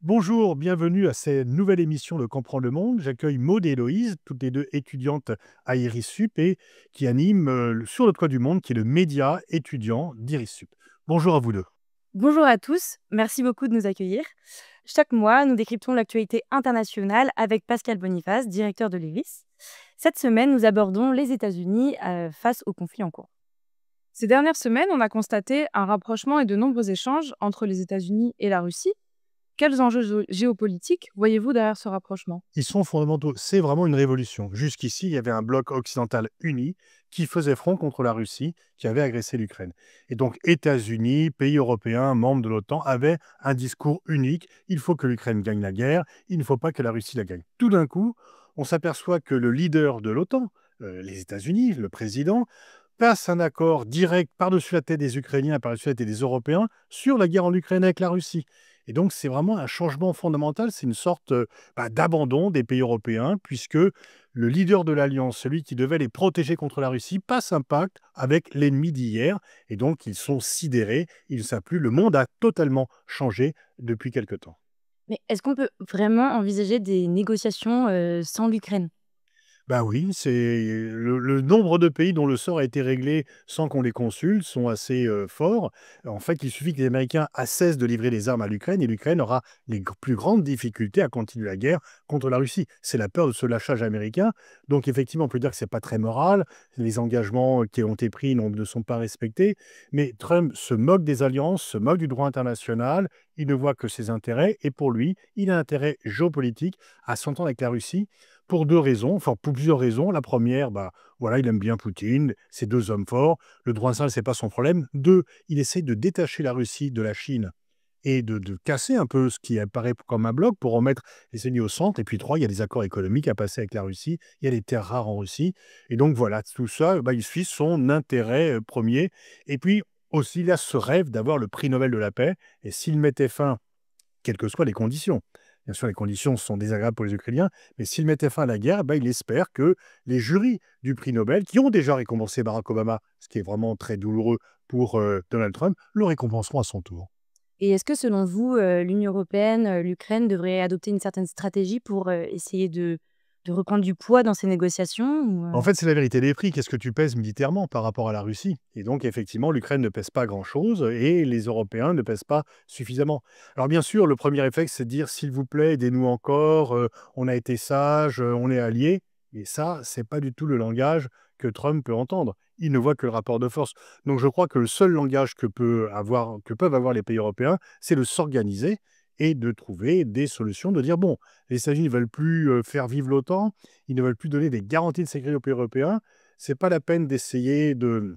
Bonjour, bienvenue à cette nouvelle émission de Comprendre le monde. J'accueille Maud et Héloïse, toutes les deux étudiantes à IRIS-Sup et qui animent Sur le toit du monde, qui est le média étudiant d'IRIS-Sup. Bonjour à vous deux. Bonjour à tous, merci beaucoup de nous accueillir. Chaque mois, nous décryptons l'actualité internationale avec Pascal Boniface, directeur de l'IRIS. Cette semaine, nous abordons les États-Unis face au conflit en cours. Ces dernières semaines, on a constaté un rapprochement et de nombreux échanges entre les États-Unis et la Russie. Quels enjeux géopolitiques voyez-vous derrière ce rapprochement? Ils sont fondamentaux. C'est vraiment une révolution. Jusqu'ici, il y avait un bloc occidental uni qui faisait front contre la Russie, qui avait agressé l'Ukraine. Et donc, États-Unis, pays européens, membres de l'OTAN, avaient un discours unique. Il faut que l'Ukraine gagne la guerre, il ne faut pas que la Russie la gagne. Tout d'un coup, on s'aperçoit que le leader de l'OTAN, les États-Unis, le président, passe un accord direct par-dessus la tête des Ukrainiens, par-dessus la tête des Européens, sur la guerre en Ukraine avec la Russie. Et donc, c'est vraiment un changement fondamental, c'est une sorte d'abandon des pays européens, puisque le leader de l'Alliance, celui qui devait les protéger contre la Russie, passe un pacte avec l'ennemi d'hier, et donc ils sont sidérés, ils ne savent plus, le monde a totalement changé depuis quelque temps. Mais est-ce qu'on peut vraiment envisager des négociations sans l'Ukraine? Bah oui, c'est le nombre de pays dont le sort a été réglé sans qu'on les consulte sont assez forts. En fait, il suffit que les Américains cessent de livrer des armes à l'Ukraine et l'Ukraine aura les plus grandes difficultés à continuer la guerre contre la Russie. C'est la peur de ce lâchage américain. Donc effectivement, on peut dire que c'est pas très moral. Les engagements qui ont été pris ne sont pas respectés. Mais Trump se moque des alliances, se moque du droit international. Il ne voit que ses intérêts et pour lui, il a intérêt géopolitique à s'entendre avec la Russie pour 2 raisons, enfin pour plusieurs raisons. La première, bah, voilà, il aime bien Poutine, c'est 2 hommes forts. Le droit international, c'est pas son problème. 2, il essaie de détacher la Russie de la Chine et de casser un peu ce qui apparaît comme un bloc pour remettre les États-Unis au centre. Et puis 3, il y a des accords économiques à passer avec la Russie. Il y a des terres rares en Russie. Et donc voilà, tout ça, bah, il suit son intérêt premier. Et puis aussi, il a ce rêve d'avoir le prix Nobel de la paix. Et s'il mettait fin, quelles que soient les conditions. Bien sûr, les conditions sont désagréables pour les Ukrainiens, mais s'il mettait fin à la guerre, ben, il espère que les jurys du prix Nobel, qui ont déjà récompensé Barack Obama, ce qui est vraiment très douloureux pour Donald Trump, le récompenseront à son tour. Et est-ce que selon vous, l'Union européenne, l'Ukraine devrait adopter une certaine stratégie pour essayer de reprendre du poids dans ces négociations En fait, c'est la vérité des prix. Qu'est-ce que tu pèses militairement par rapport à la Russie? Et donc, effectivement, l'Ukraine ne pèse pas grand-chose et les Européens ne pèsent pas suffisamment. Alors, bien sûr, le premier réflexe, c'est de dire, s'il vous plaît, aidez-nous encore, on a été sages, on est alliés. Et ça, c'est pas du tout le langage que Trump peut entendre. Il ne voit que le rapport de force. Donc, je crois que le seul langage que peuvent avoir les pays européens, c'est de s'organiser et de trouver des solutions, de dire, bon, les États-Unis ne veulent plus faire vivre l'OTAN, ils ne veulent plus donner des garanties de sécurité aux pays européens. C'est pas la peine d'essayer de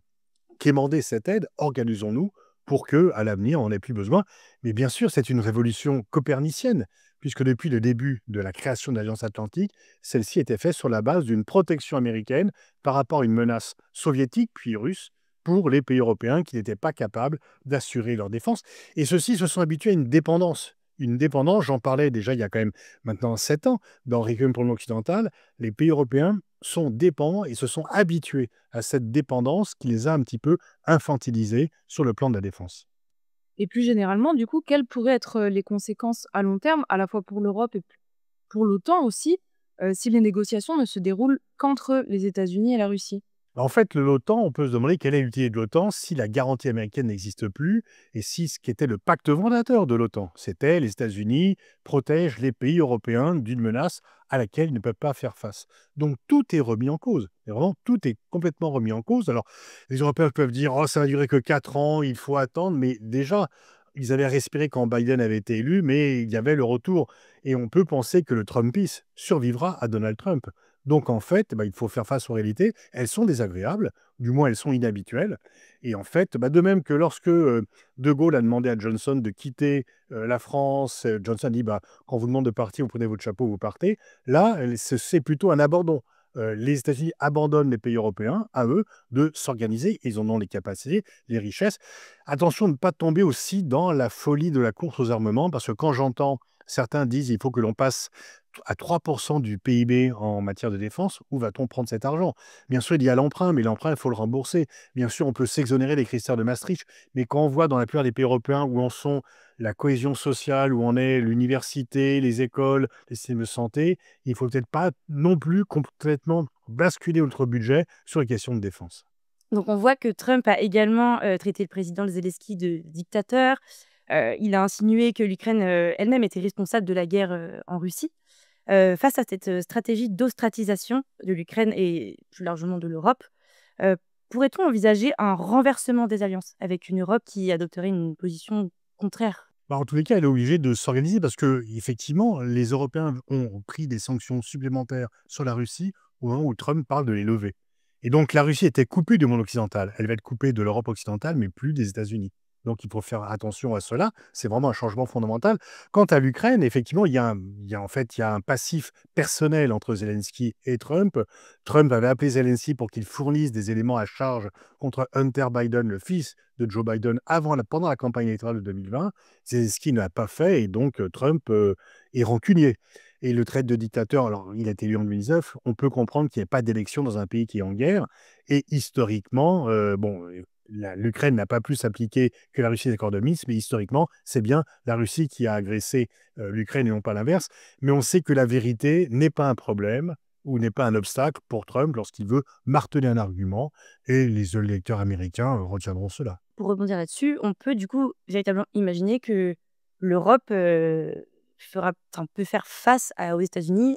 quémander cette aide. Organisons-nous pour que, à l'avenir, on n'ait plus besoin. Mais bien sûr, c'est une révolution copernicienne, puisque depuis le début de la création de l'Alliance Atlantique, celle-ci était faite sur la base d'une protection américaine par rapport à une menace soviétique puis russe pour les pays européens qui n'étaient pas capables d'assurer leur défense. Et ceux-ci se sont habitués à une dépendance. Une dépendance, j'en parlais déjà il y a quand même maintenant 7 ans, dans Requiem pour le monde occidental, les pays européens sont dépendants et se sont habitués à cette dépendance qui les a un petit peu infantilisés sur le plan de la défense. Et plus généralement, du coup, quelles pourraient être les conséquences à long terme, à la fois pour l'Europe et pour l'OTAN aussi, si les négociations ne se déroulent qu'entre les États-Unis et la Russie? En fait, l'OTAN, on peut se demander quelle est l'utilité de l'OTAN si la garantie américaine n'existe plus et si ce qui était le pacte fondateur de l'OTAN, c'était les États-Unis protègent les pays européens d'une menace à laquelle ils ne peuvent pas faire face. Donc tout est remis en cause. Et vraiment, tout est complètement remis en cause. Alors, les Européens peuvent dire, oh, ça va durer que 4 ans, il faut attendre, mais déjà, ils avaient respiré quand Biden avait été élu, mais il y avait le retour. Et on peut penser que le Trumpisme survivra à Donald Trump. Donc en fait, bah, il faut faire face aux réalités. Elles sont désagréables, du moins elles sont inhabituelles. Et en fait, bah, de même que lorsque De Gaulle a demandé à Johnson de quitter la France, Johnson a dit bah, quand on vous demande de partir, vous prenez votre chapeau, vous partez. Là, c'est plutôt un abandon. Les États-Unis abandonnent les pays européens à eux de s'organiser. Ils en ont les capacités, les richesses. Attention de ne pas tomber aussi dans la folie de la course aux armements, parce que quand j'entends certains disent il faut que l'on passe à 3% du PIB en matière de défense, où va-t-on prendre cet argent? Bien sûr, il y a l'emprunt, mais l'emprunt, il faut le rembourser. Bien sûr, on peut s'exonérer des critères de Maastricht, mais quand on voit dans la plupart des pays européens où en sont la cohésion sociale, où en est l'université, les écoles, les systèmes de santé, il faut peut-être pas non plus complètement basculer notre budget sur les questions de défense. Donc on voit que Trump a également traité le président Zelensky de dictateur. Il a insinué que l'Ukraine elle-même était responsable de la guerre en Russie. Face à cette stratégie d'ostratisation de l'Ukraine et plus largement de l'Europe, euh, pourrait-on envisager un renversement des alliances avec une Europe qui adopterait une position contraire? Bah, en tous les cas, elle est obligée de s'organiser parce que effectivement, les Européens ont pris des sanctions supplémentaires sur la Russie au moment où Trump parle de les lever. Et donc, la Russie était coupée du monde occidental. Elle va être coupée de l'Europe occidentale, mais plus des États-Unis. Donc, il faut faire attention à cela. C'est vraiment un changement fondamental. Quant à l'Ukraine, effectivement, il y a un passif personnel entre Zelensky et Trump. Trump avait appelé Zelensky pour qu'il fournisse des éléments à charge contre Hunter Biden, le fils de Joe Biden, pendant la campagne électorale de 2020. Zelensky ne l'a pas fait et donc Trump est rancunier. Et le traite de dictateur, alors il a été élu en 2019, on peut comprendre qu'il n'y ait pas d'élection dans un pays qui est en guerre. Et historiquement, l'Ukraine n'a pas plus appliqué que la Russie des accords de Minsk, mais historiquement, c'est bien la Russie qui a agressé l'Ukraine et non pas l'inverse. Mais on sait que la vérité n'est pas un problème ou n'est pas un obstacle pour Trump lorsqu'il veut marteler un argument, et les électeurs américains retiendront cela. Pour rebondir là-dessus, on peut du coup véritablement imaginer que l'Europe peut faire face aux États-Unis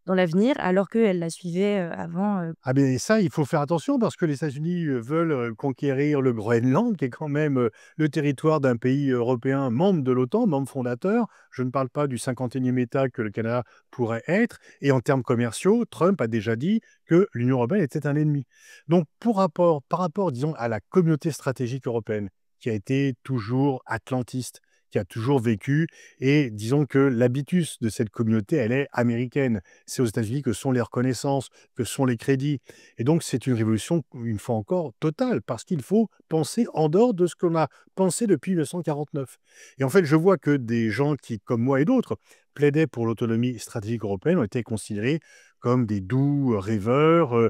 dans l'avenir, alors qu'elle la suivait avant. Ah ben ça, il faut faire attention parce que les États-Unis veulent conquérir le Groenland, qui est quand même le territoire d'un pays européen membre de l'OTAN, membre fondateur. Je ne parle pas du 51e État que le Canada pourrait être. Et en termes commerciaux, Trump a déjà dit que l'Union européenne était un ennemi. Donc, par rapport, disons, à la communauté stratégique européenne, qui a été toujours atlantiste, qui a toujours vécu, et disons que l'habitus de cette communauté, elle est américaine. C'est aux États-Unis que sont les reconnaissances, que sont les crédits. Et donc, c'est une révolution, une fois encore, totale, parce qu'il faut penser en dehors de ce qu'on a pensé depuis 1949. Et en fait, je vois que des gens qui, comme moi et d'autres, plaidaient pour l'autonomie stratégique européenne ont été considérés comme des doux rêveurs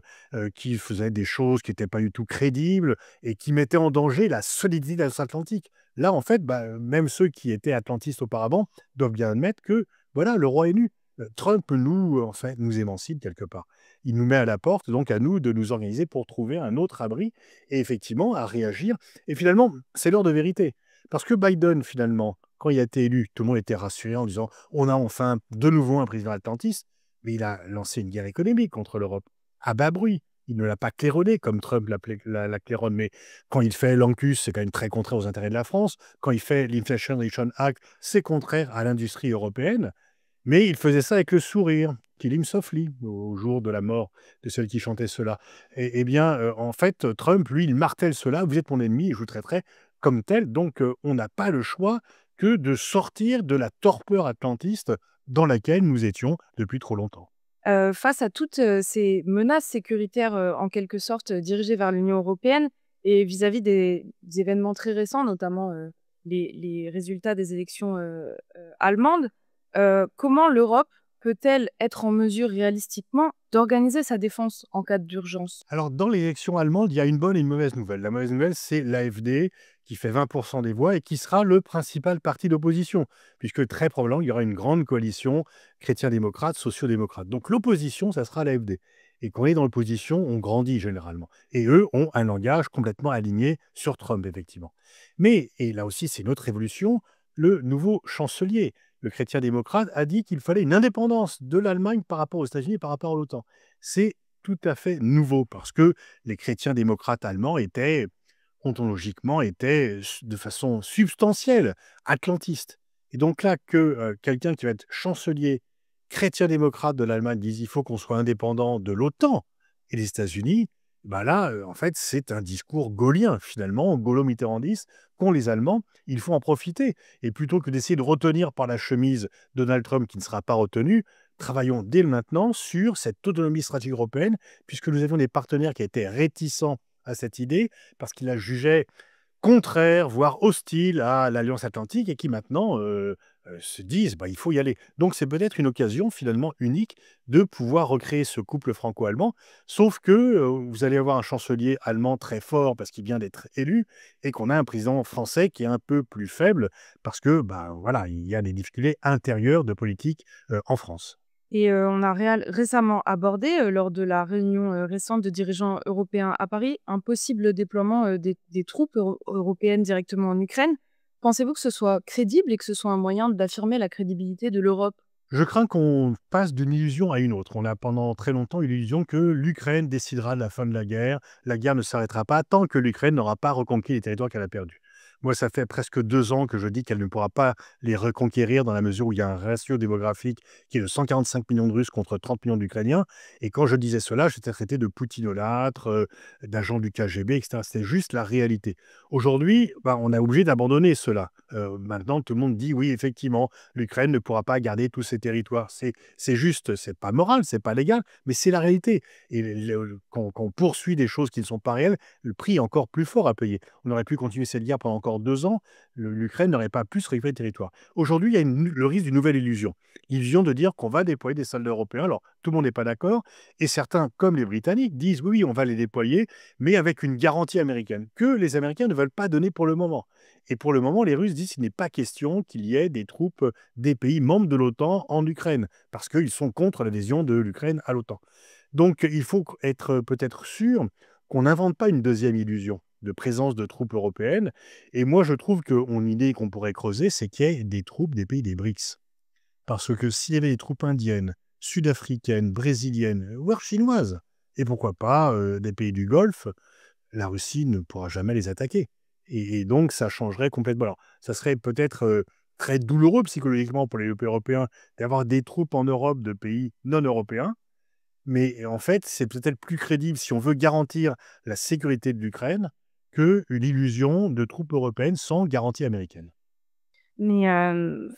qui faisaient des choses qui n'étaient pas du tout crédibles et qui mettaient en danger la solidité de l'Alliance Atlantique. Là, en fait, même ceux qui étaient atlantistes auparavant doivent bien admettre que, voilà, le roi est nu. Trump en fait, nous émancipe quelque part. Il nous met à la porte, donc à nous de nous organiser pour trouver un autre abri et effectivement à réagir. Et finalement, c'est l'heure de vérité. Parce que Biden, finalement, quand il a été élu, tout le monde était rassuré en disant on a enfin de nouveau un président atlantiste, mais il a lancé une guerre économique contre l'Europe à bas bruit. Il ne l'a pas claironné comme Trump la claironne, mais quand il fait l'ANCUS, c'est quand même très contraire aux intérêts de la France. Quand il fait l'Inflation Reduction Act, c'est contraire à l'industrie européenne. Mais il faisait ça avec le sourire. Kill him softly, au jour de la mort de celui qui chantait cela. Eh bien, en fait, Trump, lui, il martèle cela. Vous êtes mon ennemi et je vous traiterai comme tel. Donc, on n'a pas le choix que de sortir de la torpeur atlantiste dans laquelle nous étions depuis trop longtemps. Face à toutes, ces menaces sécuritaires, en quelque sorte, dirigées vers l'Union européenne et vis-à-vis des événements très récents, notamment, les résultats des élections, allemandes, comment l'Europe peut-elle être en mesure réalistiquement d'organiser sa défense en cas d'urgence? Alors, dans l'élection allemande, il y a une bonne et une mauvaise nouvelle. La mauvaise nouvelle, c'est l'AfD qui fait 20% des voix et qui sera le principal parti d'opposition, puisque très probablement, il y aura une grande coalition chrétiens-démocrates, sociaux-démocrates. Donc, l'opposition, ça sera l'AfD. Et quand on est dans l'opposition, on grandit généralement. Et eux ont un langage complètement aligné sur Trump, effectivement. Mais, et là aussi, c'est une autre révolution, le nouveau chancelier, le chrétien-démocrate, a dit qu'il fallait une indépendance de l'Allemagne par rapport aux États-Unis et par rapport à l'OTAN. C'est tout à fait nouveau parce que les chrétiens démocrates allemands étaient, ontologiquement, étaient de façon substantielle atlantistes. Et donc là, que quelqu'un qui va être chancelier chrétien démocrate de l'Allemagne dise il faut qu'on soit indépendant de l'OTAN et des États-Unis, bah là, en fait, c'est un discours gaullien, finalement, gaulo-mitterrandiste, qu'ont les Allemands. Il faut en profiter. Et plutôt que d'essayer de retenir par la chemise Donald Trump qui ne sera pas retenu, travaillons dès maintenant sur cette autonomie stratégique européenne, puisque nous avions des partenaires qui étaient réticents à cette idée, parce qu'ils la jugeaient contraire, voire hostile à l'Alliance Atlantique, et qui maintenant se disent: «Bah, il faut y aller». Donc c'est peut-être une occasion finalement unique de pouvoir recréer ce couple franco-allemand, sauf que, vous allez avoir un chancelier allemand très fort parce qu'il vient d'être élu et qu'on a un président français qui est un peu plus faible parce que, bah, voilà, il y a des difficultés intérieures de politique, en France. Et on a récemment abordé, lors de la réunion, récente de dirigeants européens à Paris, un possible déploiement, des troupes européennes directement en Ukraine. Pensez-vous que ce soit crédible et que ce soit un moyen d'affirmer la crédibilité de l'Europe? Je crains qu'on passe d'une illusion à une autre. On a pendant très longtemps eu l'illusion que l'Ukraine décidera de la fin de la guerre. La guerre ne s'arrêtera pas tant que l'Ukraine n'aura pas reconquis les territoires qu'elle a perdus. Moi, ça fait presque 2 ans que je dis qu'elle ne pourra pas les reconquérir dans la mesure où il y a un ratio démographique qui est de 145 millions de Russes contre 30 millions d'Ukrainiens. Et quand je disais cela, j'étais traité de poutinolâtre, d'agent du KGB, etc. C'était juste la réalité. Aujourd'hui, bah, on a obligé d'abandonner cela. Maintenant, tout le monde dit oui, effectivement, l'Ukraine ne pourra pas garder tous ses territoires. C'est juste, c'est pas moral, c'est pas légal, mais c'est la réalité. Et quand on poursuit des choses qui ne sont pas réelles, le prix est encore plus fort à payer. On aurait pu continuer cette guerre pendant encore 2 ans, l'Ukraine n'aurait pas pu se récupérer le territoire. Aujourd'hui, il y a le risque d'une nouvelle illusion. Illusion de dire qu'on va déployer des soldats européens. Alors, tout le monde n'est pas d'accord, et certains, comme les Britanniques, disent oui, oui, on va les déployer, mais avec une garantie américaine, que les Américains ne veulent pas donner pour le moment. Et pour le moment, les Russes disent qu'il n'est pas question qu'il y ait des troupes des pays membres de l'OTAN en Ukraine, parce qu'ils sont contre l'adhésion de l'Ukraine à l'OTAN. Donc il faut être peut-être sûr qu'on n'invente pas une deuxième illusion de présence de troupes européennes. Et moi, je trouve qu'une idée qu'on pourrait creuser, c'est qu'il y ait des troupes des pays des BRICS. Parce que s'il y avait des troupes indiennes, sud-africaines, brésiliennes, voire chinoises, et pourquoi pas des pays du Golfe, la Russie ne pourra jamais les attaquer. Et donc, ça changerait complètement. Alors, ça serait peut-être très douloureux psychologiquement pour les pays européens d'avoir des troupes en Europe de pays non européens, mais en fait, c'est peut-être plus crédible si on veut garantir la sécurité de l'Ukraine que l'illusion de troupes européennes sans garantie américaine. Mais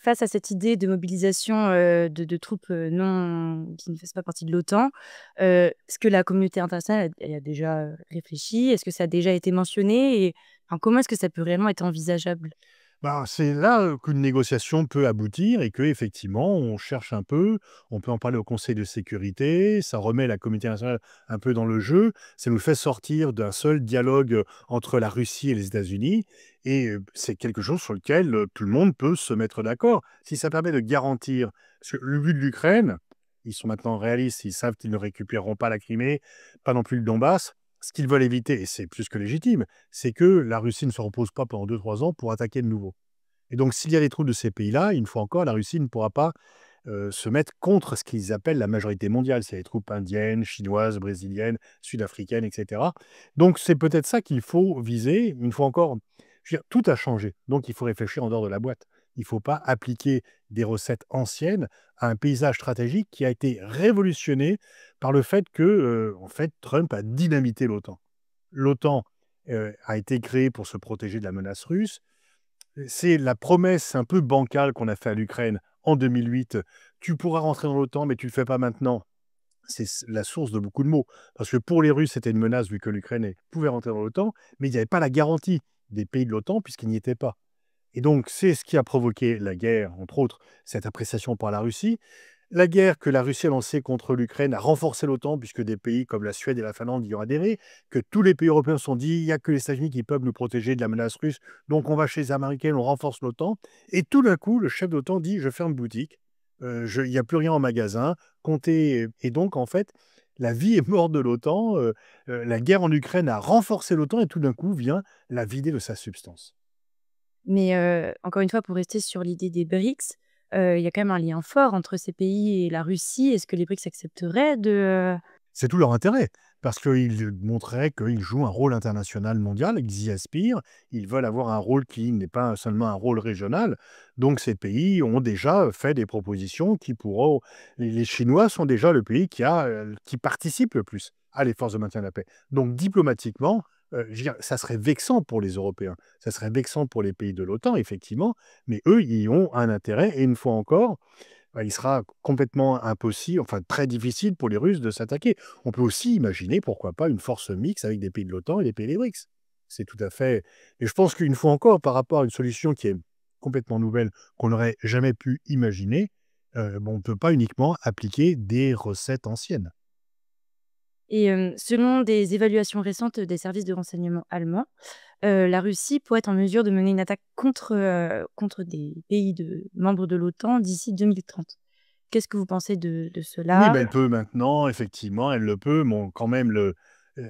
face à cette idée de mobilisation, de troupes, non qui ne fassent pas partie de l'OTAN, est-ce que la communauté internationale, elle y a déjà, réfléchi? Est-ce que ça a déjà été mentionné? Et enfin, comment est-ce que ça peut réellement être envisageable? Bah, c'est là, qu'une négociation peut aboutir et qu'effectivement, on cherche un peu, on peut en parler au Conseil de sécurité, ça remet la communauté internationale un peu dans le jeu, ça nous fait sortir d'un seul dialogue, entre la Russie et les États-Unis et c'est quelque chose sur lequel, tout le monde peut se mettre d'accord. Si ça permet de garantir parce que le but de l'Ukraine, ils sont maintenant réalistes, ils savent qu'ils ne récupéreront pas la Crimée, pas non plus le Donbass. Ce qu'ils veulent éviter, et c'est plus que légitime, c'est que la Russie ne se repose pas pendant 2 3 ans pour attaquer de nouveau. Et donc, s'il y a des troupes de ces pays-là, une fois encore, la Russie ne pourra pas se mettre contre ce qu'ils appellent la majorité mondiale. C'est les troupes indiennes, chinoises, brésiliennes, sud-africaines, etc. Donc, c'est peut-être ça qu'il faut viser. Une fois encore, je veux dire, tout a changé. Donc, il faut réfléchir en dehors de la boîte. Il ne faut pas appliquer des recettes anciennes à un paysage stratégique qui a été révolutionné par le fait que, en fait, Trump a dynamité l'OTAN. L'OTAN a été créée pour se protéger de la menace russe. C'est la promesse un peu bancale qu'on a fait à l'Ukraine en 2008. Tu pourras rentrer dans l'OTAN, mais tu ne le fais pas maintenant. C'est la source de beaucoup de maux. Parce que pour les Russes, c'était une menace vu que l'Ukraine pouvait rentrer dans l'OTAN, mais il n'y avait pas la garantie des pays de l'OTAN puisqu'ils n'y étaient pas. Et donc, c'est ce qui a provoqué la guerre, entre autres, cette appréciation par la Russie. La guerre que la Russie a lancée contre l'Ukraine a renforcé l'OTAN, puisque des pays comme la Suède et la Finlande y ont adhéré, que tous les pays européens se sont dit, il n'y a que les États-Unis qui peuvent nous protéger de la menace russe, donc on va chez les Américains, on renforce l'OTAN. Et tout d'un coup, le chef d'OTAN dit, je ferme boutique, il n'y a plus rien en magasin, comptez. Et donc, en fait, la vie est morte de l'OTAN, la guerre en Ukraine a renforcé l'OTAN, et tout d'un coup vient la vider de sa substance. Mais encore une fois, pour rester sur l'idée des BRICS, il y a quand même un lien fort entre ces pays et la Russie. Est-ce que les BRICS accepteraient de, C'est tout leur intérêt, parce qu'ils montreraient qu'ils jouent un rôle international mondial, ils y aspirent, ils veulent avoir un rôle qui n'est pas seulement un rôle régional. Donc ces pays ont déjà fait des propositions qui pourront... Les Chinois sont déjà le pays qui participe le plus à les forces de maintien de la paix. Donc diplomatiquement, je veux dire, ça serait vexant pour les Européens, ça serait vexant pour les pays de l'OTAN, effectivement, mais eux, ils ont un intérêt, et une fois encore, bah, il sera complètement impossible, enfin très difficile pour les Russes de s'attaquer. On peut aussi imaginer, pourquoi pas, une force mixte avec des pays de l'OTAN et des pays des BRICS. C'est tout à fait... Et je pense qu'une fois encore, par rapport à une solution qui est complètement nouvelle qu'on n'aurait jamais pu imaginer, bon, on ne peut pas uniquement appliquer des recettes anciennes. Et selon des évaluations récentes des services de renseignement allemands, la Russie pourrait être en mesure de mener une attaque contre des pays membres de l'OTAN d'ici 2030. Qu'est-ce que vous pensez de Oui, cela? bah, elle peut maintenant, effectivement, elle le peut. Bon, quand même,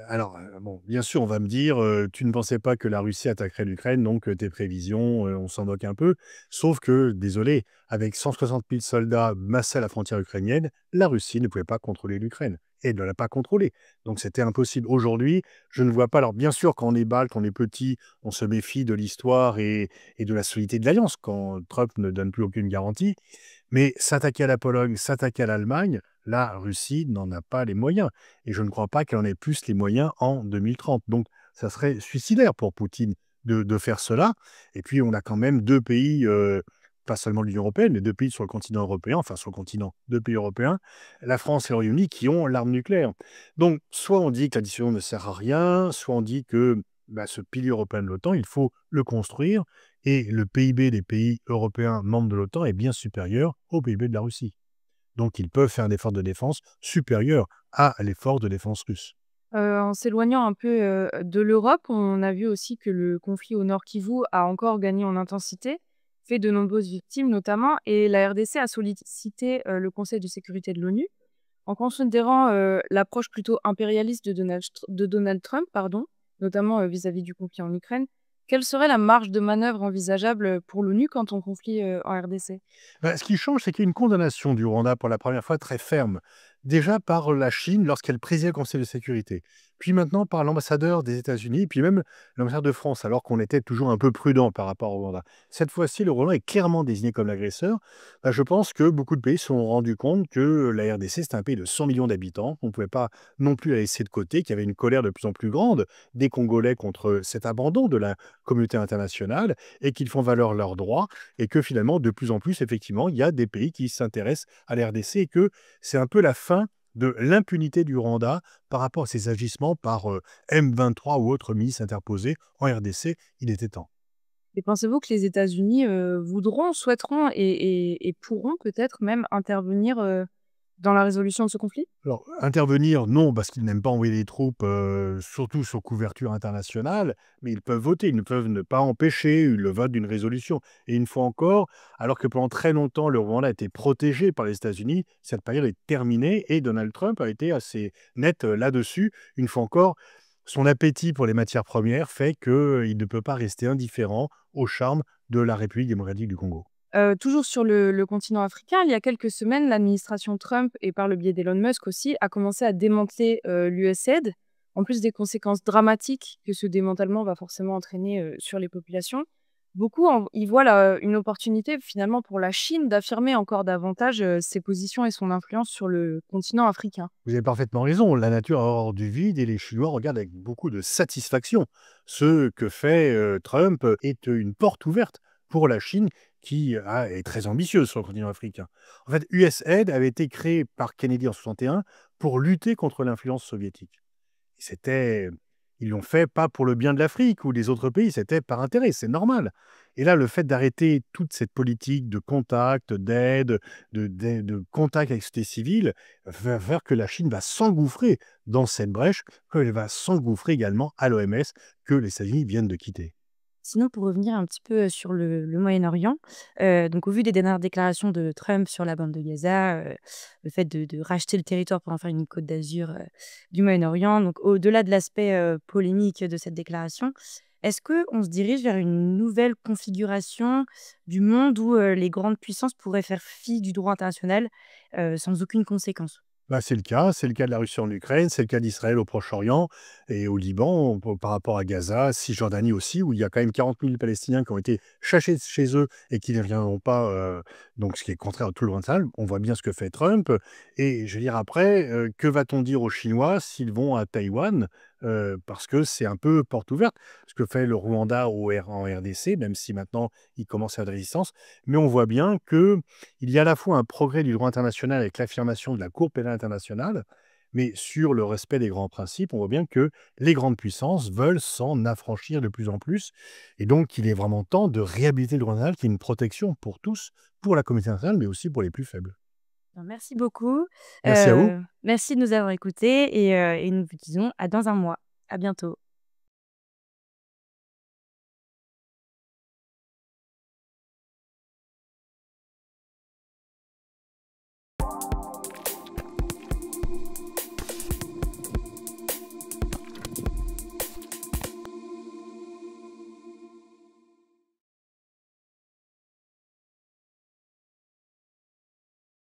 alors, bon, bien sûr, on va me dire, «Tu ne pensais pas que la Russie attaquerait l'Ukraine, donc tes prévisions, on s'en moque un peu». Sauf que, désolé, avec 160 000 soldats massés à la frontière ukrainienne, la Russie ne pouvait pas contrôler l'Ukraine et elle ne l'a pas contrôlée. Donc c'était impossible. Aujourd'hui, je ne vois pas, alors bien sûr, quand on est balte, on est petit, on se méfie de l'histoire et de la solidité de l'alliance, quand Trump ne donne plus aucune garantie. Mais s'attaquer à la Pologne, s'attaquer à l'Allemagne, la Russie n'en a pas les moyens. Et je ne crois pas qu'elle en ait plus les moyens en 2030. Donc, ça serait suicidaire pour Poutine de faire cela. Et puis, on a quand même deux pays, pas seulement l'Union européenne, mais deux pays sur le continent européen, enfin sur le continent, deux pays européens, la France et le Royaume-Uni, qui ont l'arme nucléaire. Donc, soit on dit que la dissuasion ne sert à rien, soit on dit que bah, ce pilier européen de l'OTAN, il faut le construire. Et le PIB des pays européens membres de l'OTAN est bien supérieur au PIB de la Russie. Donc, ils peuvent faire un effort de défense supérieur à l'effort de défense russe. En s'éloignant un peu, de l'Europe, on a vu aussi que le conflit au Nord Kivu a encore gagné en intensité, fait de nombreuses victimes notamment, et la RDC a sollicité, le Conseil de sécurité de l'ONU en considérant, l'approche plutôt impérialiste de Donald Trump, pardon, notamment, vis-à-vis du conflit en Ukraine. Quelle serait la marge de manœuvre envisageable, pour l'ONU quant au conflit, en RDC? Bah, ce qui change, c'est qu'il y a une condamnation du Rwanda pour la première fois très ferme. Déjà par la Chine lorsqu'elle présidait le Conseil de sécurité. Puis maintenant par l'ambassadeur des États-Unis, puis même l'ambassadeur de France, alors qu'on était toujours un peu prudent par rapport au Rwanda. Cette fois-ci, le Rwanda est clairement désigné comme l'agresseur. Bah, je pense que beaucoup de pays se sont rendus compte que la RDC, c'est un pays de 100 millions d'habitants, qu'on ne pouvait pas non plus la laisser de côté, qu'il y avait une colère de plus en plus grande des Congolais contre cet abandon de la communauté internationale et qu'ils font valoir leurs droits et que finalement, de plus en plus, effectivement, il y a des pays qui s'intéressent à la RDC et que c'est un peu la fin de l'impunité du Rwanda par rapport à ses agissements par M23 ou autres milices interposées en RDC. Il était temps. Et pensez-vous que les États-Unis, voudront, souhaiteront et pourront peut-être même intervenir, dans la résolution de ce conflit? Alors, intervenir, non, parce qu'ils n'aiment pas envoyer des troupes, surtout sur couverture internationale, mais ils peuvent voter, ils ne peuvent ne pas empêcher le vote d'une résolution. Et une fois encore, alors que pendant très longtemps, le Rwanda a été protégé par les États-Unis, cette période est terminée et Donald Trump a été assez net là-dessus. Une fois encore, son appétit pour les matières premières fait qu'il ne peut pas rester indifférent au charme de la République démocratique du Congo. Toujours sur le continent africain, il y a quelques semaines, l'administration Trump et par le biais d'Elon Musk aussi, a commencé à démanteler, l'USAID, en plus des conséquences dramatiques que ce démantèlement va forcément entraîner, sur les populations. Beaucoup y voient là, une opportunité finalement pour la Chine d'affirmer encore davantage, ses positions et son influence sur le continent africain. Vous avez parfaitement raison, la nature a horreur du vide et les Chinois regardent avec beaucoup de satisfaction. Ce que fait Trump est une porte ouverte pour la Chine est très ambitieuse sur le continent africain. En fait, USAID avait été créé par Kennedy en 61 pour lutter contre l'influence soviétique. C'était Ils l'ont fait pas pour le bien de l'Afrique ou des autres pays, c'était par intérêt, c'est normal. Et là, le fait d'arrêter toute cette politique de contact, d'aide, de contact avec la société civile, va faire que la Chine va s'engouffrer dans cette brèche, comme elle va s'engouffrer également à l'OMS que les États-Unis viennent de quitter. Sinon, pour revenir un petit peu sur le Moyen-Orient, donc au vu des dernières déclarations de Trump sur la bande de Gaza, le fait de racheter le territoire pour en faire une Côte d'Azur, du Moyen-Orient, donc au-delà de l'aspect, polémique de cette déclaration, est-ce qu'on se dirige vers une nouvelle configuration du monde où, les grandes puissances pourraient faire fi du droit international, sans aucune conséquence? Bah, c'est le cas de la Russie en Ukraine, c'est le cas d'Israël au Proche-Orient et au Liban par rapport à Gaza, Cisjordanie aussi, où il y a quand même 40 000 Palestiniens qui ont été chassés de chez eux et qui ne reviendront pas, donc ce qui est contraire à tout le droit international. On voit bien ce que fait Trump et je veux dire après, que va-t-on dire aux Chinois s'ils vont à Taïwan? Parce que c'est un peu porte ouverte, ce que fait le Rwanda en RDC, même si maintenant il commence à faire de résistance. Mais on voit bien que il y a à la fois un progrès du droit international avec l'affirmation de la Cour pénale internationale, Mais sur le respect des grands principes, on voit bien que les grandes puissances veulent s'en affranchir de plus en plus. Et donc, il est vraiment temps de réhabiliter le droit international, qui est une protection pour tous, pour la communauté internationale, mais aussi pour les plus faibles. Merci beaucoup. Merci à vous. Merci de nous avoir écoutés et nous vous disons à dans un mois. À bientôt.